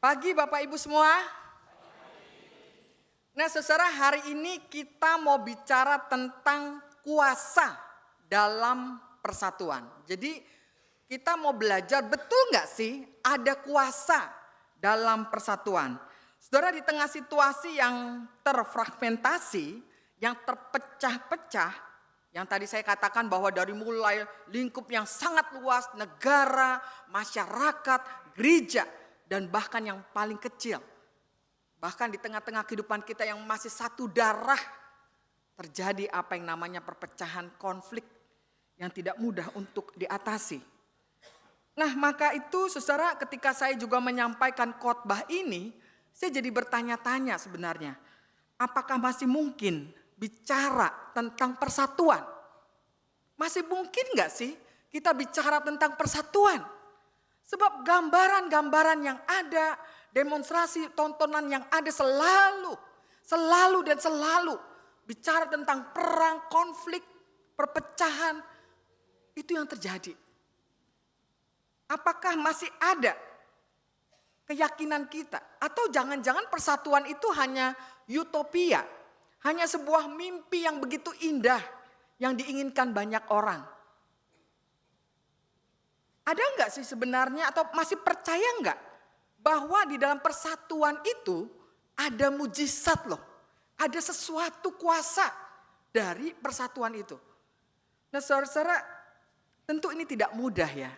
Pagi Bapak Ibu semua. Nah saudara, hari ini kita mau bicara tentang kuasa dalam persatuan. Jadi kita mau belajar betul nggak sih ada kuasa dalam persatuan. Saudara, di tengah situasi yang terfragmentasi, yang terpecah-pecah, yang tadi saya katakan bahwa dari mulai lingkup yang sangat luas, negara, masyarakat, gereja, dan bahkan yang paling kecil, bahkan di tengah-tengah kehidupan kita yang masih satu darah, terjadi apa yang namanya perpecahan, konflik yang tidak mudah untuk diatasi. Nah maka itu saudara, ketika saya juga menyampaikan khotbah ini, saya jadi bertanya-tanya sebenarnya, apakah masih mungkin bicara tentang persatuan? Masih mungkin gak sih kita bicara tentang persatuan? Sebab gambaran-gambaran yang ada, demonstrasi, tontonan yang ada selalu bicara tentang perang, konflik, perpecahan, itu yang terjadi. Apakah masih ada keyakinan kita? Atau jangan-jangan persatuan itu hanya utopia, hanya sebuah mimpi yang begitu indah yang diinginkan banyak orang? Ada enggak sih sebenarnya, atau masih percaya enggak bahwa di dalam persatuan itu ada mujizat loh. Ada sesuatu kuasa dari persatuan itu. Nah saudara-saudara, tentu ini tidak mudah ya.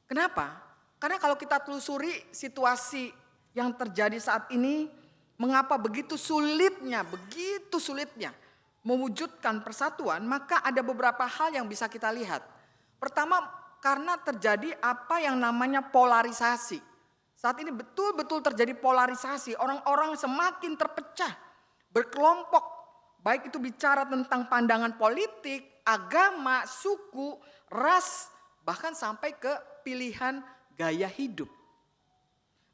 Kenapa? Karena kalau kita telusuri situasi yang terjadi saat ini, mengapa begitu sulitnya mewujudkan persatuan, maka ada beberapa hal yang bisa kita lihat. Pertama, karena terjadi apa yang namanya polarisasi. Saat ini betul-betul terjadi polarisasi. Orang-orang semakin terpecah, berkelompok. Baik itu bicara tentang pandangan politik, agama, suku, ras, bahkan sampai ke pilihan gaya hidup.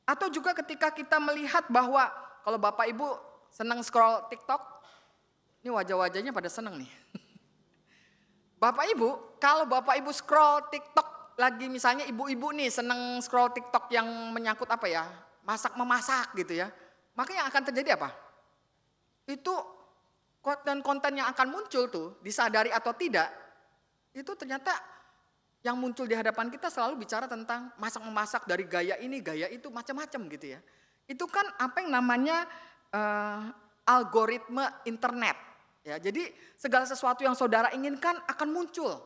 Atau juga ketika kita melihat bahwa kalau Bapak Ibu senang scroll TikTok, ini wajah-wajahnya pada senang nih. Bapak Ibu, kalau Bapak Ibu scroll TikTok lagi, misalnya ibu-ibu nih seneng scroll TikTok yang menyangkut apa ya, masak-memasak gitu ya. Maka yang akan terjadi apa? Itu konten-konten yang akan muncul tuh, disadari atau tidak, itu ternyata yang muncul di hadapan kita selalu bicara tentang masak-memasak dari gaya ini, gaya itu, macam-macam gitu ya. Itu kan apa yang namanya algoritma internet. Ya, jadi segala sesuatu yang saudara inginkan akan muncul.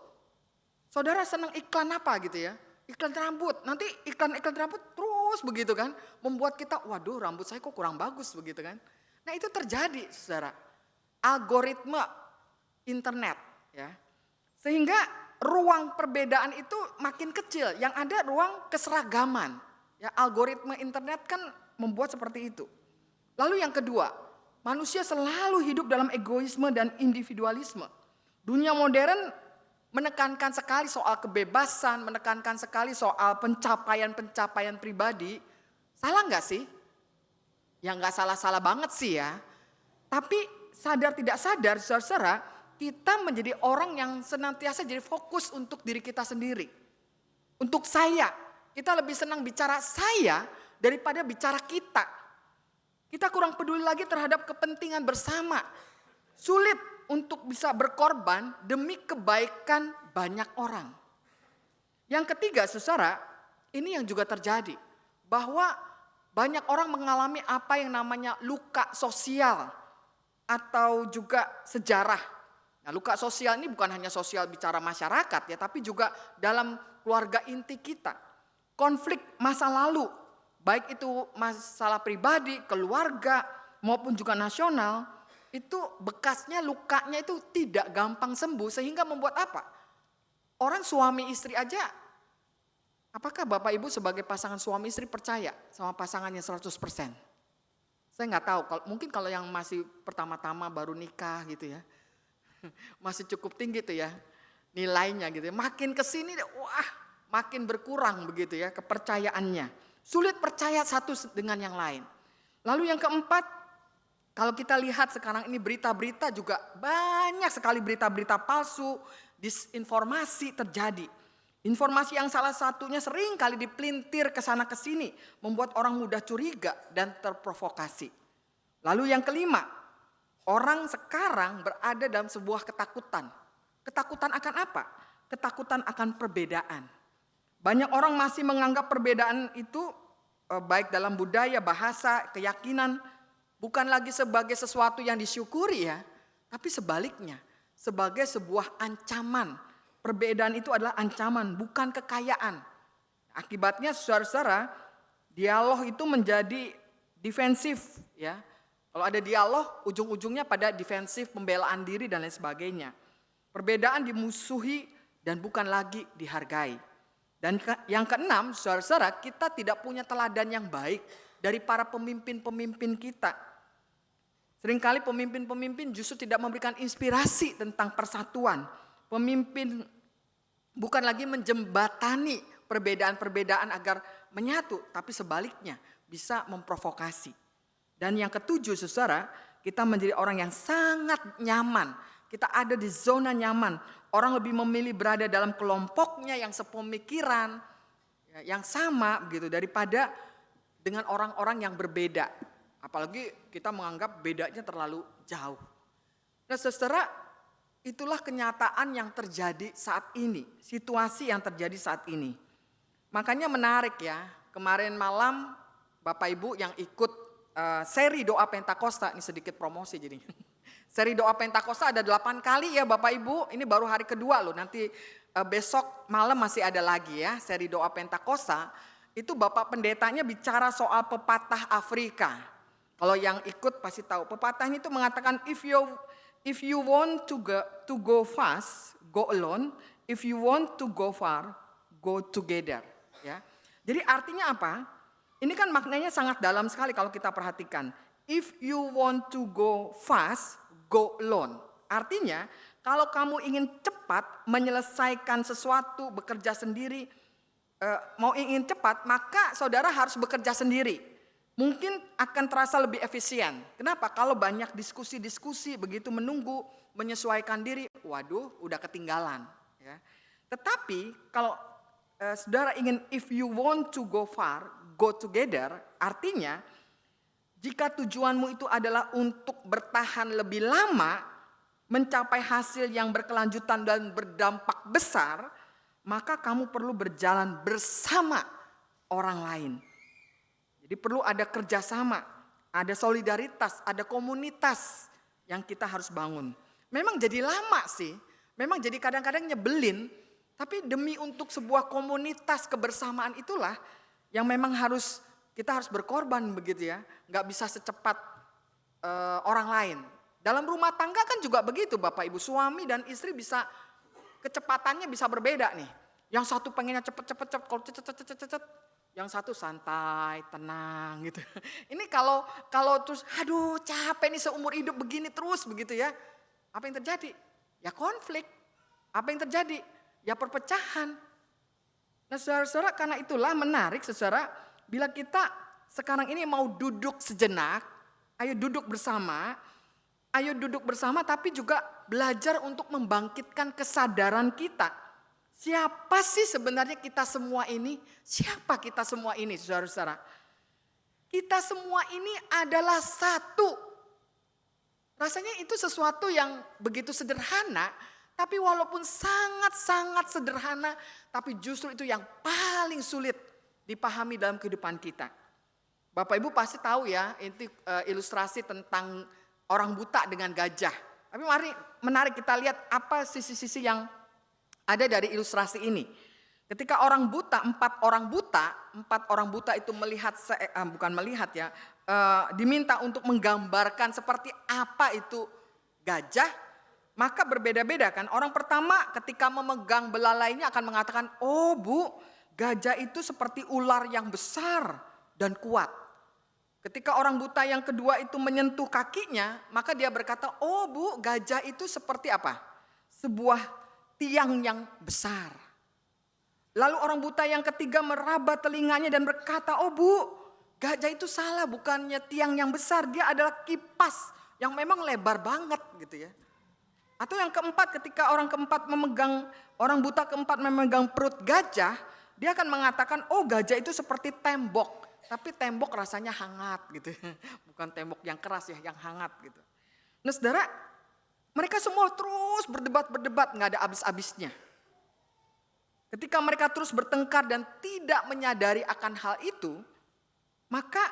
Saudara senang iklan apa gitu ya? Iklan rambut. Nanti iklan-iklan rambut terus begitu kan. Membuat kita, waduh rambut saya kok kurang bagus begitu kan. Nah itu terjadi saudara. Algoritma internet ya. Sehingga ruang perbedaan itu makin kecil. Yang ada ruang keseragaman. Ya, algoritma internet kan membuat seperti itu. Lalu yang kedua, manusia selalu hidup dalam egoisme dan individualisme. Dunia modern menekankan sekali soal kebebasan, menekankan sekali soal pencapaian-pencapaian pribadi. Salah nggak sih? Ya nggak salah-salah banget sih ya. Tapi sadar tidak sadar, saudara, kita menjadi orang yang senantiasa jadi fokus untuk diri kita sendiri. Untuk saya, kita lebih senang bicara saya daripada bicara kita. Kita kurang peduli lagi terhadap kepentingan bersama. Sulit untuk bisa berkorban demi kebaikan banyak orang. Yang ketiga, saudara, ini yang juga terjadi. Bahwa banyak orang mengalami apa yang namanya luka sosial atau juga sejarah. Nah, luka sosial ini bukan hanya sosial bicara masyarakat ya, tapi juga dalam keluarga inti kita. Konflik masa lalu. Baik itu masalah pribadi, keluarga, maupun juga nasional, itu bekasnya, lukanya itu tidak gampang sembuh. Sehingga membuat apa? Orang suami istri aja, apakah Bapak Ibu sebagai pasangan suami istri percaya sama pasangannya 100%? Saya nggak tahu, mungkin kalau yang masih pertama-tama baru nikah gitu ya, masih cukup tinggi tuh ya nilainya gitu ya. Makin kesini, wah makin berkurang begitu ya kepercayaannya. Sulit percaya satu dengan yang lain. Lalu yang keempat, kalau kita lihat sekarang ini berita-berita juga banyak sekali berita-berita palsu, disinformasi terjadi. Informasi yang salah satunya sering kali dipelintir ke sana ke sini, membuat orang mudah curiga dan terprovokasi. Lalu yang kelima, orang sekarang berada dalam sebuah ketakutan. Ketakutan akan apa? Ketakutan akan perbedaan. Banyak orang masih menganggap perbedaan itu baik dalam budaya, bahasa, keyakinan, bukan lagi sebagai sesuatu yang disyukuri ya, tapi sebaliknya, sebagai sebuah ancaman. Perbedaan itu adalah ancaman, bukan kekayaan. Akibatnya saudara-saudara, dialog itu menjadi defensif ya. Kalau ada dialog, ujung-ujungnya pada defensif, pembelaan diri dan lain sebagainya. Perbedaan dimusuhi dan bukan lagi dihargai. Dan yang keenam, saudara-saudara, kita tidak punya teladan yang baik dari para pemimpin-pemimpin kita. Seringkali pemimpin-pemimpin justru tidak memberikan inspirasi tentang persatuan. Pemimpin bukan lagi menjembatani perbedaan-perbedaan agar menyatu, tapi sebaliknya bisa memprovokasi. Dan yang ketujuh, saudara, kita menjadi orang yang sangat nyaman. Kita ada di zona nyaman. Orang lebih memilih berada dalam kelompoknya yang sepemikiran, yang sama begitu, daripada dengan orang-orang yang berbeda. Apalagi kita menganggap bedanya terlalu jauh. Nah, saudara, itulah kenyataan yang terjadi saat ini, situasi yang terjadi saat ini. Makanya menarik ya, kemarin malam Bapak Ibu yang ikut seri doa Pentakosta, ini sedikit promosi jadinya. Seri doa Pentakosta ada 8 kali ya Bapak Ibu, ini baru hari kedua loh, nanti besok malam masih ada lagi ya seri doa Pentakosta. Itu Bapak Pendetanya bicara soal pepatah Afrika. Kalau yang ikut pasti tahu, pepatahnya itu mengatakan If you want to go fast, go alone. If you want to go far, go together. Ya. Jadi artinya apa? Ini kan maknanya sangat dalam sekali kalau kita perhatikan. If you want to go fast, go alone. Artinya kalau kamu ingin cepat menyelesaikan sesuatu, bekerja sendiri, mau ingin cepat, maka saudara harus bekerja sendiri. Mungkin akan terasa lebih efisien. Kenapa? Kalau banyak diskusi-diskusi, begitu menunggu, menyesuaikan diri, waduh udah ketinggalan. Ya. Tetapi kalau saudara ingin if you want to go far, go together, artinya jika tujuanmu itu adalah untuk bertahan lebih lama, mencapai hasil yang berkelanjutan dan berdampak besar, maka kamu perlu berjalan bersama orang lain. Jadi perlu ada kerjasama, ada solidaritas, ada komunitas yang kita harus bangun. Memang jadi lama sih, memang jadi kadang-kadang nyebelin, tapi demi untuk sebuah komunitas kebersamaan itulah yang memang kita harus berkorban begitu ya. Nggak bisa secepat orang lain. Dalam rumah tangga kan juga begitu Bapak Ibu, suami dan istri bisa kecepatannya bisa berbeda nih. Yang satu pengennya cepet-cepet, kalau cepet-cepet. Yang satu santai, tenang gitu. Ini kalau terus, aduh capek nih seumur hidup begini terus begitu ya. Apa yang terjadi? Ya konflik. Apa yang terjadi? Ya perpecahan. Nah saudara-saudara, karena itulah menarik saudara, bila kita sekarang ini mau duduk sejenak, ayo duduk bersama tapi juga belajar untuk membangkitkan kesadaran kita. Siapa sih sebenarnya kita semua ini? Siapa kita semua ini, saudara-saudara? Kita semua ini adalah satu. Rasanya itu sesuatu yang begitu sederhana, tapi walaupun sangat-sangat sederhana, tapi justru itu yang paling sulit dipahami dalam kehidupan kita. Bapak Ibu pasti tahu ya, itu ilustrasi tentang orang buta dengan gajah. Tapi mari menarik kita lihat apa sisi-sisi yang ada dari ilustrasi ini. Ketika empat orang buta itu diminta untuk menggambarkan seperti apa itu gajah, maka berbeda-beda kan. Orang pertama ketika memegang belalainya akan mengatakan, oh Bu, gajah itu seperti ular yang besar dan kuat. Ketika orang buta yang kedua itu menyentuh kakinya, maka dia berkata, oh Bu, gajah itu seperti apa? Sebuah tiang yang besar. Lalu orang buta yang ketiga meraba telinganya dan berkata, oh Bu, gajah itu salah, bukannya tiang yang besar, dia adalah kipas yang memang lebar banget gitu ya. Atau yang keempat, ketika orang buta keempat memegang perut gajah, dia akan mengatakan, oh gajah itu seperti tembok. Tapi tembok rasanya hangat gitu. Bukan tembok yang keras ya, yang hangat gitu. Nah saudara, mereka semua terus berdebat, nggak ada habis-habisnya. Ketika mereka terus bertengkar dan tidak menyadari akan hal itu, maka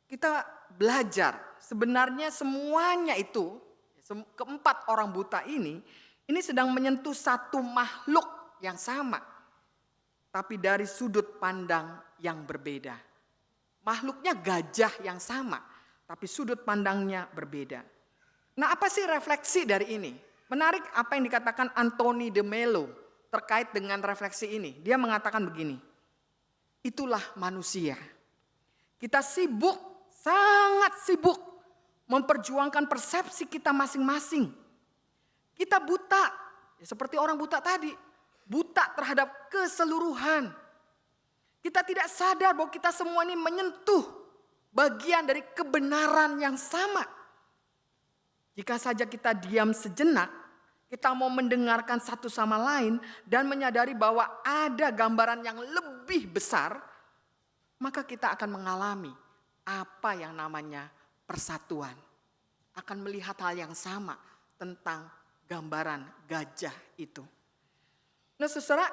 kita belajar sebenarnya semuanya itu, keempat orang buta ini sedang menyentuh satu makhluk yang sama. Tapi dari sudut pandang yang berbeda. Makhluknya gajah yang sama, tapi sudut pandangnya berbeda. Nah apa sih refleksi dari ini? Menarik apa yang dikatakan Anthony de Mello terkait dengan refleksi ini. Dia mengatakan begini, itulah manusia. Kita sibuk, sangat sibuk memperjuangkan persepsi kita masing-masing. Kita buta, ya seperti orang buta tadi, buta terhadap keseluruhan. Kita tidak sadar bahwa kita semua ini menyentuh bagian dari kebenaran yang sama. Jika saja kita diam sejenak, kita mau mendengarkan satu sama lain dan menyadari bahwa ada gambaran yang lebih besar, maka kita akan mengalami apa yang namanya persatuan. Akan melihat hal yang sama tentang gambaran gajah itu. Nah saudara,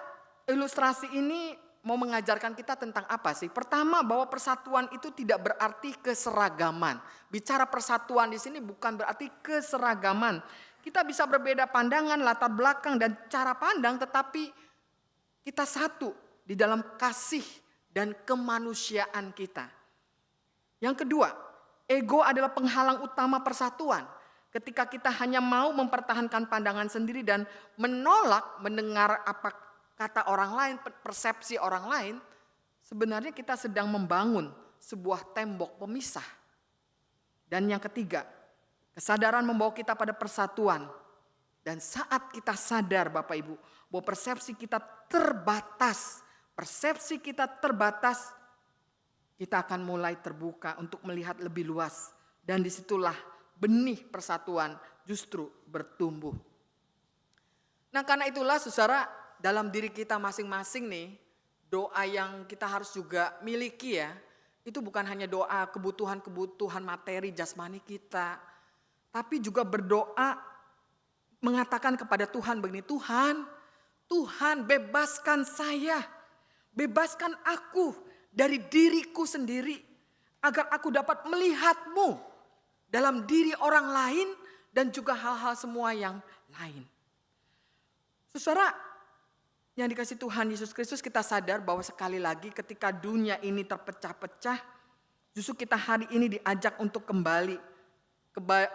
ilustrasi ini mau mengajarkan kita tentang apa sih? Pertama, bahwa persatuan itu tidak berarti keseragaman. Bicara persatuan di sini bukan berarti keseragaman. Kita bisa berbeda pandangan, latar belakang dan cara pandang, tetapi kita satu di dalam kasih dan kemanusiaan kita. Yang kedua, ego adalah penghalang utama persatuan. Ketika kita hanya mau mempertahankan pandangan sendiri dan menolak mendengar apa kata orang lain, persepsi orang lain, sebenarnya kita sedang membangun sebuah tembok pemisah. Dan yang ketiga, kesadaran membawa kita pada persatuan. Dan saat kita sadar Bapak Ibu, bahwa persepsi kita terbatas, kita akan mulai terbuka untuk melihat lebih luas. Dan disitulah benih persatuan justru bertumbuh. Nah karena itulah saudara, dalam diri kita masing-masing nih, doa yang kita harus juga miliki ya, itu bukan hanya doa kebutuhan-kebutuhan materi jasmani kita, tapi juga berdoa mengatakan kepada Tuhan begini, Tuhan bebaskan saya, bebaskan aku dari diriku sendiri, agar aku dapat melihat-Mu dalam diri orang lain dan juga hal-hal semua yang lain. Saudara, yang dikasih Tuhan Yesus Kristus, kita sadar bahwa sekali lagi ketika dunia ini terpecah-pecah, justru kita hari ini diajak untuk kembali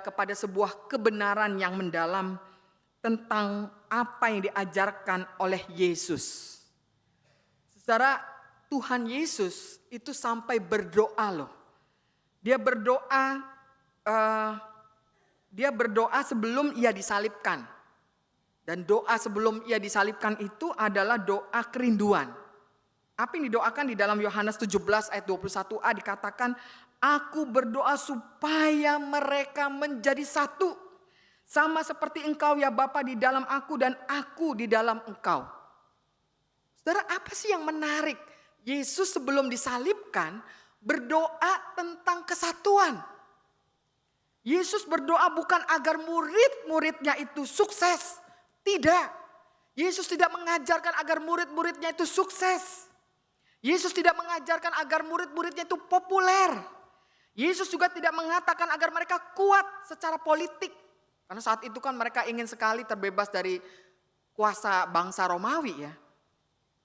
kepada sebuah kebenaran yang mendalam tentang apa yang diajarkan oleh Yesus. Saudara, Tuhan Yesus itu sampai berdoa loh. Dia berdoa sebelum ia disalibkan. Dan doa sebelum ia disalibkan itu adalah doa kerinduan. Apa yang didoakan di dalam Yohanes 17 ayat 21a dikatakan, aku berdoa supaya mereka menjadi satu. Sama seperti engkau ya Bapa di dalam aku dan aku di dalam engkau. Saudara, apa sih yang menarik? Yesus sebelum disalibkan berdoa tentang kesatuan. Yesus berdoa bukan agar murid-muridnya itu sukses. Tidak. Yesus tidak mengajarkan agar murid-muridnya itu sukses. Yesus tidak mengajarkan agar murid-muridnya itu populer. Yesus juga tidak mengatakan agar mereka kuat secara politik. Karena saat itu kan mereka ingin sekali terbebas dari kuasa bangsa Romawi ya.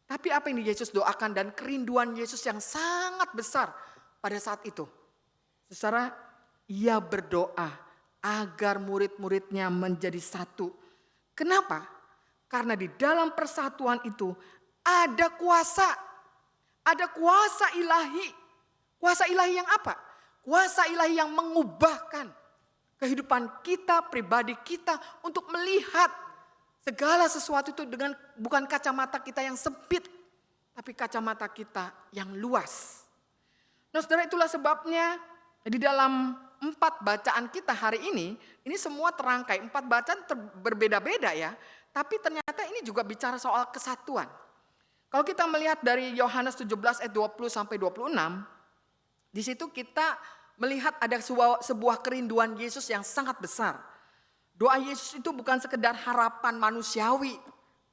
Tapi apa yang Yesus doakan dan kerinduan Yesus yang sangat besar pada saat itu. Saudara, ia berdoa agar murid-muridnya menjadi satu. Kenapa? Karena di dalam persatuan itu ada kuasa. Ada kuasa ilahi. Kuasa ilahi yang apa? Kuasa ilahi yang mengubahkan kehidupan kita, pribadi kita untuk melihat segala sesuatu itu dengan bukan kacamata kita yang sempit, tapi kacamata kita yang luas. Nah saudara, itulah sebabnya di dalam 4 bacaan kita hari ini semua terangkai. 4 bacaan berbeda-beda ya. Tapi ternyata ini juga bicara soal kesatuan. Kalau kita melihat dari Yohanes 17 ayat 20 sampai 26, di situ kita melihat ada sebuah kerinduan Yesus yang sangat besar. Doa Yesus itu bukan sekedar harapan manusiawi,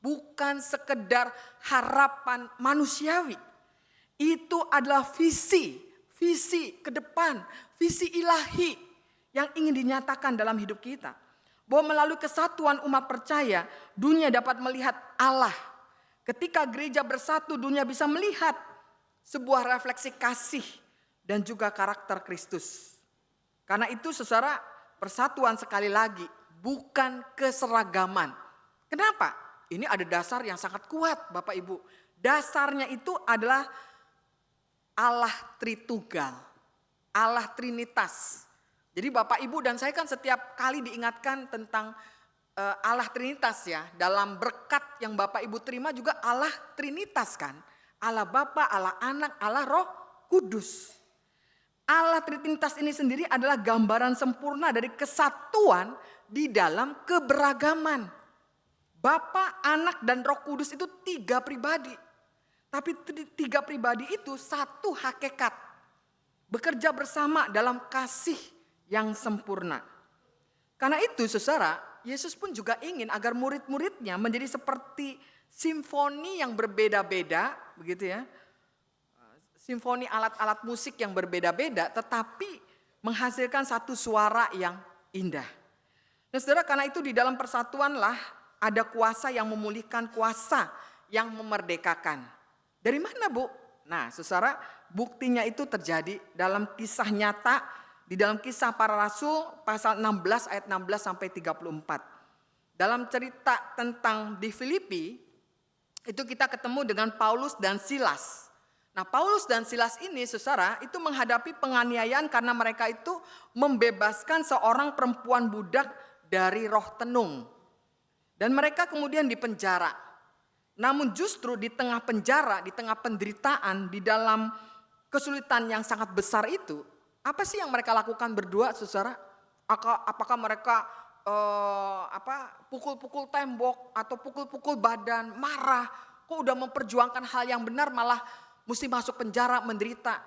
bukan sekedar harapan manusiawi. Itu adalah visi ke depan, visi ilahi yang ingin dinyatakan dalam hidup kita. Bahwa melalui kesatuan umat percaya, dunia dapat melihat Allah. Ketika gereja bersatu, dunia bisa melihat sebuah refleksi kasih dan juga karakter Kristus. Karena itu saudara, persatuan sekali lagi bukan keseragaman. Kenapa? Ini ada dasar yang sangat kuat Bapak Ibu. Dasarnya itu adalah Allah Tritunggal, Allah Trinitas. Jadi Bapak Ibu dan saya kan setiap kali diingatkan tentang Allah Trinitas ya. Dalam berkat yang Bapak Ibu terima juga Allah Trinitas kan. Allah Bapa, Allah Anak, Allah Roh Kudus. Allah Trinitas ini sendiri adalah gambaran sempurna dari kesatuan di dalam keberagaman. Bapa, Anak, dan Roh Kudus itu 3 pribadi. Tapi 3 pribadi itu satu hakikat. Bekerja bersama dalam kasih yang sempurna. Karena itu saudara, Yesus pun juga ingin agar murid-muridnya menjadi seperti simfoni yang berbeda-beda, begitu ya. Simfoni alat-alat musik yang berbeda-beda tetapi menghasilkan satu suara yang indah. Dan saudara, karena itu di dalam persatuanlah ada kuasa yang memulihkan, kuasa yang memerdekakan. Dari mana Bu? Nah saudara, buktinya itu terjadi dalam kisah nyata, di dalam kisah para rasul pasal 16 ayat 16 sampai 34. Dalam cerita tentang di Filipi, itu kita ketemu dengan Paulus dan Silas. Nah Paulus dan Silas ini saudara itu menghadapi penganiayaan karena mereka itu membebaskan seorang perempuan budak dari roh tenung. Dan mereka kemudian dipenjara. Namun justru di tengah penjara, di tengah penderitaan, di dalam kesulitan yang sangat besar itu, apa sih yang mereka lakukan berdua saudara? Apakah mereka pukul-pukul tembok atau pukul-pukul badan, marah, kok udah memperjuangkan hal yang benar malah mesti masuk penjara menderita?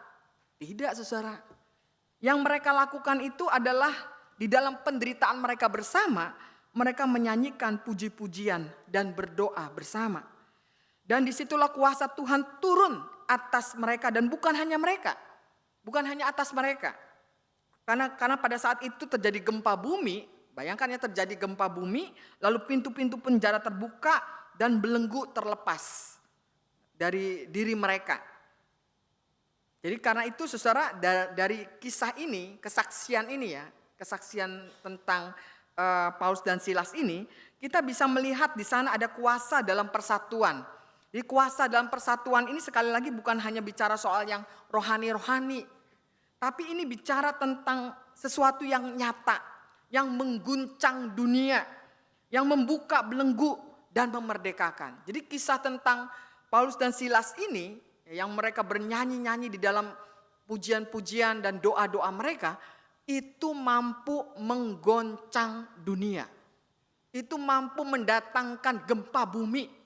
Tidak saudara. Yang mereka lakukan itu adalah di dalam penderitaan mereka bersama, mereka menyanyikan puji-pujian dan berdoa bersama. Dan disitulah kuasa Tuhan turun atas mereka dan bukan hanya mereka. Bukan hanya atas mereka. Karena pada saat itu terjadi gempa bumi, bayangkan ya terjadi gempa bumi, lalu pintu-pintu penjara terbuka dan belenggu terlepas dari diri mereka. Jadi karena itu saudara, dari kisah ini, kesaksian ini ya, kesaksian tentang Paulus dan Silas ini, kita bisa melihat di sana ada kuasa dalam persatuan. Di kuasa dalam persatuan ini sekali lagi bukan hanya bicara soal yang rohani-rohani, tapi ini bicara tentang sesuatu yang nyata, yang mengguncang dunia, yang membuka belenggu dan memerdekakan. Jadi kisah tentang Paulus dan Silas ini, yang mereka bernyanyi-nyanyi di dalam pujian-pujian dan doa-doa mereka, itu mampu menggoncang dunia. Itu mampu mendatangkan gempa bumi.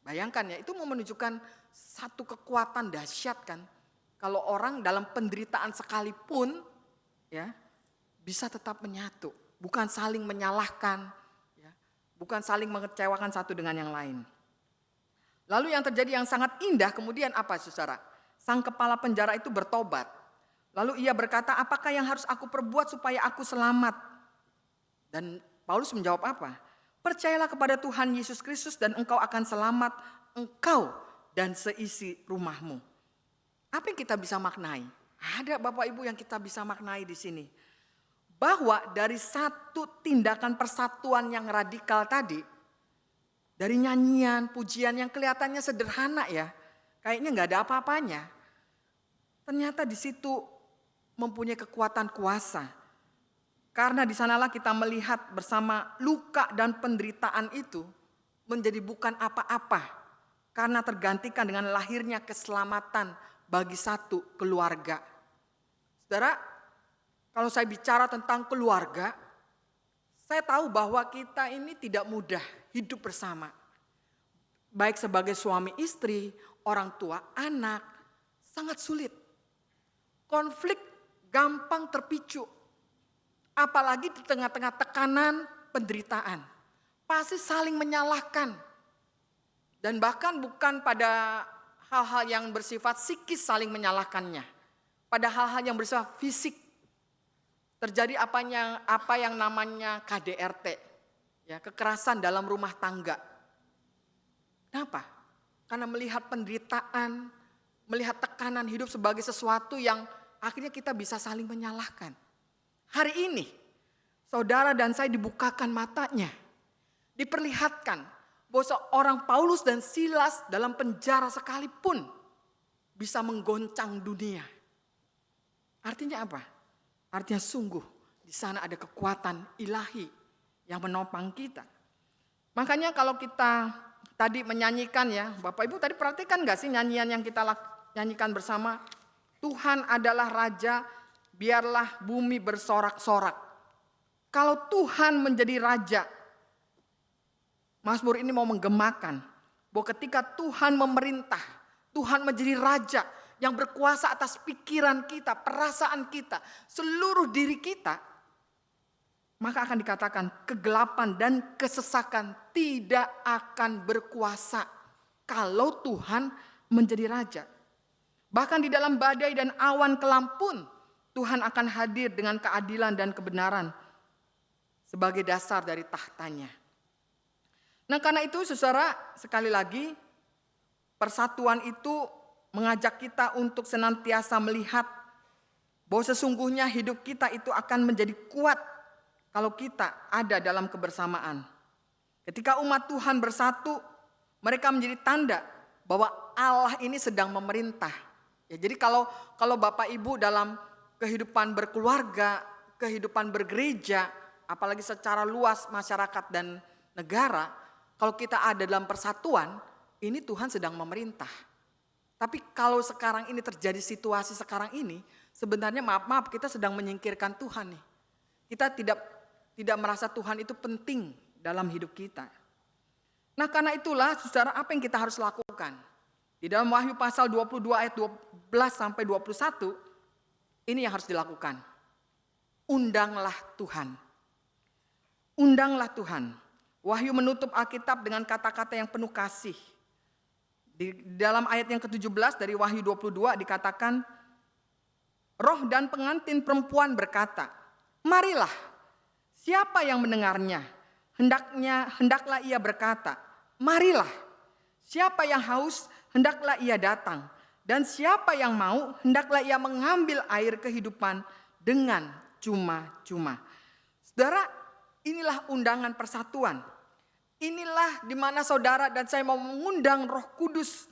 Bayangkan ya, itu mau menunjukkan satu kekuatan dahsyat kan. Kalau orang dalam penderitaan sekalipun ya bisa tetap menyatu, bukan saling menyalahkan, ya, bukan saling mengecewakan satu dengan yang lain. Lalu yang terjadi yang sangat indah kemudian apa saudara? Sang kepala penjara itu bertobat. Lalu ia berkata, apakah yang harus aku perbuat supaya aku selamat? Dan Paulus menjawab apa? Percayalah kepada Tuhan Yesus Kristus dan engkau akan selamat, engkau dan seisi rumahmu. Apa yang kita bisa maknai? Ada Bapak Ibu yang kita bisa maknai di sini. Bahwa dari satu tindakan persatuan yang radikal tadi, dari nyanyian, pujian yang kelihatannya sederhana ya, kayaknya gak ada apa-apanya. Ternyata di situ mempunyai kekuatan kuasa. Karena di sanalah kita melihat bersama luka dan penderitaan itu menjadi bukan apa-apa. Karena tergantikan dengan lahirnya keselamatan bagi satu keluarga. Saudara, Kalau saya bicara tentang keluarga, saya tahu bahwa kita ini tidak mudah hidup bersama. Baik sebagai suami istri, orang tua anak, sangat sulit. Konflik gampang terpicu. Apalagi di tengah-tengah tekanan, penderitaan. Pasti saling menyalahkan. Dan bahkan bukan pada hal-hal yang bersifat psikis saling menyalahkannya. Pada hal-hal yang bersifat fisik. Terjadi apa yang namanya KDRT, ya, kekerasan dalam rumah tangga. Kenapa? Karena melihat penderitaan, melihat tekanan hidup sebagai sesuatu yang akhirnya kita bisa saling menyalahkan. Hari ini, saudara dan saya dibukakan matanya, diperlihatkan bahwa seorang Paulus dan Silas dalam penjara sekalipun bisa menggoncang dunia. Artinya apa? Artinya sungguh di sana ada kekuatan ilahi yang menopang kita. Makanya kalau kita tadi menyanyikan ya, Bapak Ibu tadi perhatikan gak sih nyanyian yang kita nyanyikan bersama? Tuhan adalah Raja, biarlah bumi bersorak-sorak. Kalau Tuhan menjadi Raja, Mazmur ini mau menggemakan bahwa ketika Tuhan memerintah, Tuhan menjadi Raja, yang berkuasa atas pikiran kita, perasaan kita, seluruh diri kita, maka akan dikatakan kegelapan dan kesesakan tidak akan berkuasa kalau Tuhan menjadi Raja. Bahkan di dalam badai dan awan kelam pun Tuhan akan hadir dengan keadilan dan kebenaran sebagai dasar dari tahtanya. Nah karena itu saudara, sekali lagi persatuan itu mengajak kita untuk senantiasa melihat bahwa sesungguhnya hidup kita itu akan menjadi kuat kalau kita ada dalam kebersamaan. Ketika umat Tuhan bersatu, mereka menjadi tanda bahwa Allah ini sedang memerintah. Ya, jadi kalau Bapak Ibu dalam kehidupan berkeluarga, kehidupan bergereja, apalagi secara luas masyarakat dan negara, kalau kita ada dalam persatuan, ini Tuhan sedang memerintah. Tapi kalau sekarang ini terjadi situasi sekarang ini, sebenarnya maaf kita sedang menyingkirkan Tuhan nih. Kita tidak merasa Tuhan itu penting dalam hidup kita. Nah karena itulah saudara apa yang kita harus lakukan. Di dalam Wahyu pasal 22 ayat 12 sampai 21, ini yang harus dilakukan. Undanglah Tuhan. Undanglah Tuhan. Wahyu menutup Alkitab dengan kata-kata yang penuh kasih. Di dalam ayat yang ke-17 dari Wahyu 22 dikatakan, roh dan pengantin perempuan berkata, marilah, siapa yang mendengarnya? Hendaklah ia berkata, marilah, siapa yang haus, hendaklah ia datang. Dan siapa yang mau, hendaklah ia mengambil air kehidupan dengan cuma-cuma. Saudara, inilah undangan persatuan. Inilah di mana saudara dan saya mau mengundang Roh Kudus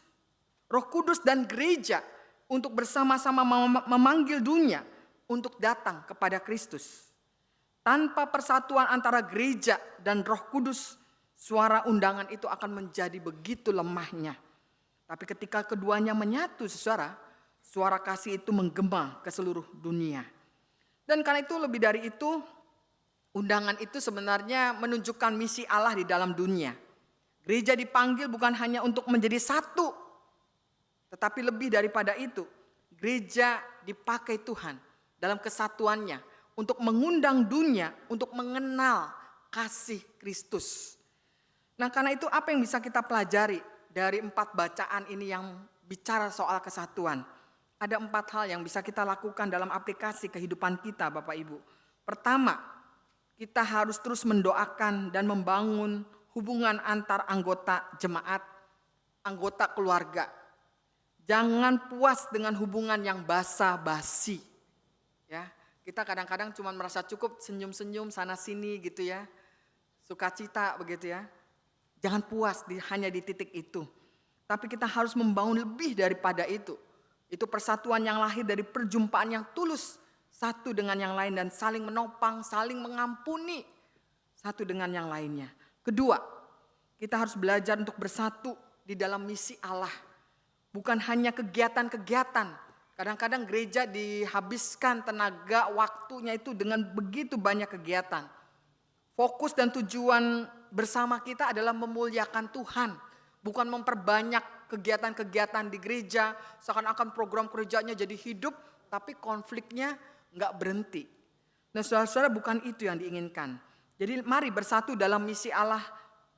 dan gereja untuk bersama-sama memanggil dunia untuk datang kepada Kristus. Tanpa persatuan antara gereja dan Roh Kudus, suara undangan itu akan menjadi begitu lemahnya. Tapi ketika keduanya menyatu, saudara, suara kasih itu menggema ke seluruh dunia. Dan karena itu lebih dari itu, undangan itu sebenarnya menunjukkan misi Allah di dalam dunia. Gereja dipanggil bukan hanya untuk menjadi satu, tetapi lebih daripada itu. Gereja dipakai Tuhan dalam kesatuannya untuk mengundang dunia untuk mengenal kasih Kristus. Nah karena itu apa yang bisa kita pelajari dari 4 bacaan ini yang bicara soal kesatuan? Ada 4 hal yang bisa kita lakukan dalam aplikasi kehidupan kita Bapak Ibu. Pertama, kita harus terus mendoakan dan membangun hubungan antar anggota jemaat, anggota keluarga. Jangan puas dengan hubungan yang basa-basi. Ya, kita kadang-kadang cuma merasa cukup senyum-senyum sana sini gitu ya. Sukacita begitu ya. Jangan puas hanya di titik itu. Tapi kita harus membangun lebih daripada itu. Itu persatuan yang lahir dari perjumpaan yang tulus satu dengan yang lain dan saling menopang, saling mengampuni satu dengan yang lainnya. Kedua, kita harus belajar untuk bersatu di dalam misi Allah. Bukan hanya kegiatan-kegiatan Kadang-kadang gereja dihabiskan tenaga waktunya itu dengan begitu banyak kegiatan. Fokus dan tujuan bersama kita adalah memuliakan Tuhan. Bukan memperbanyak kegiatan-kegiatan di gereja. Seakan-akan program kerjanya jadi hidup, tapi konfliknya gak berhenti. Nah saudara-saudara, bukan itu yang diinginkan. Jadi mari bersatu dalam misi Allah.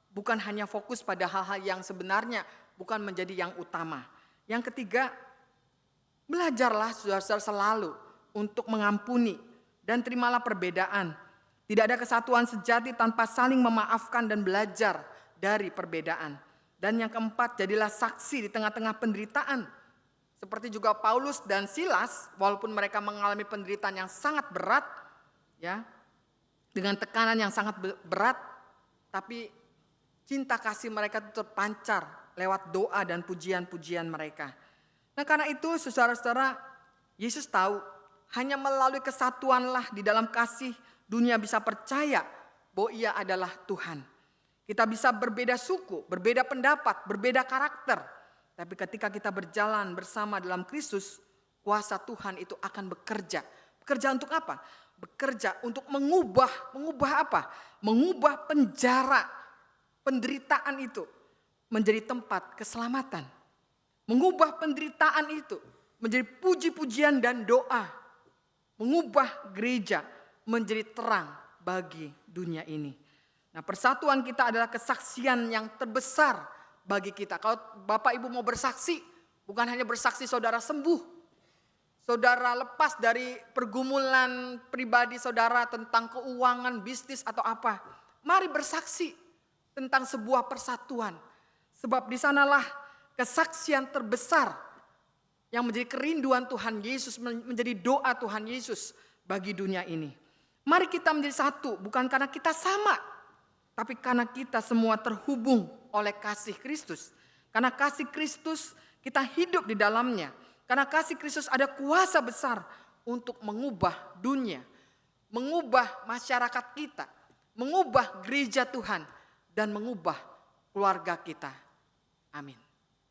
Bukan hanya fokus pada hal-hal yang sebenarnya, bukan menjadi yang utama. Yang ketiga, belajarlah saudara-saudara selalu untuk mengampuni dan terimalah perbedaan. Tidak ada kesatuan sejati tanpa saling memaafkan dan belajar dari perbedaan. Dan yang keempat, jadilah saksi di tengah-tengah penderitaan. Seperti juga Paulus dan Silas, walaupun mereka mengalami penderitaan yang sangat berat, ya, dengan tekanan yang sangat berat, tapi cinta kasih mereka itu terpancar lewat doa dan pujian-pujian mereka. Nah karena itu saudara-saudara, Yesus tahu hanya melalui kesatuanlah di dalam kasih dunia bisa percaya bahwa ia adalah Tuhan. Kita bisa berbeda suku, berbeda pendapat, berbeda karakter. Tapi ketika kita berjalan bersama dalam Kristus, kuasa Tuhan itu akan bekerja. Bekerja untuk apa? Bekerja untuk mengubah apa? Mengubah penjara, penderitaan itu menjadi tempat keselamatan. Mengubah penderitaan itu menjadi puji-pujian dan doa. Mengubah gereja menjadi terang bagi dunia ini. Nah, persatuan kita adalah kesaksian yang terbesar bagi kita. Kalau Bapak Ibu mau bersaksi, bukan hanya bersaksi saudara sembuh. Saudara lepas dari pergumulan pribadi saudara tentang keuangan, bisnis atau apa. Mari bersaksi tentang sebuah persatuan. Sebab di sanalah kesaksian terbesar yang menjadi kerinduan Tuhan Yesus, menjadi doa Tuhan Yesus bagi dunia ini. Mari kita menjadi satu, bukan karena kita sama, tapi karena kita semua terhubung oleh kasih Kristus. Karena kasih Kristus kita hidup di dalamnya. Karena kasih Kristus ada kuasa besar untuk mengubah dunia, mengubah masyarakat kita, mengubah gereja Tuhan, dan mengubah keluarga kita. Amin.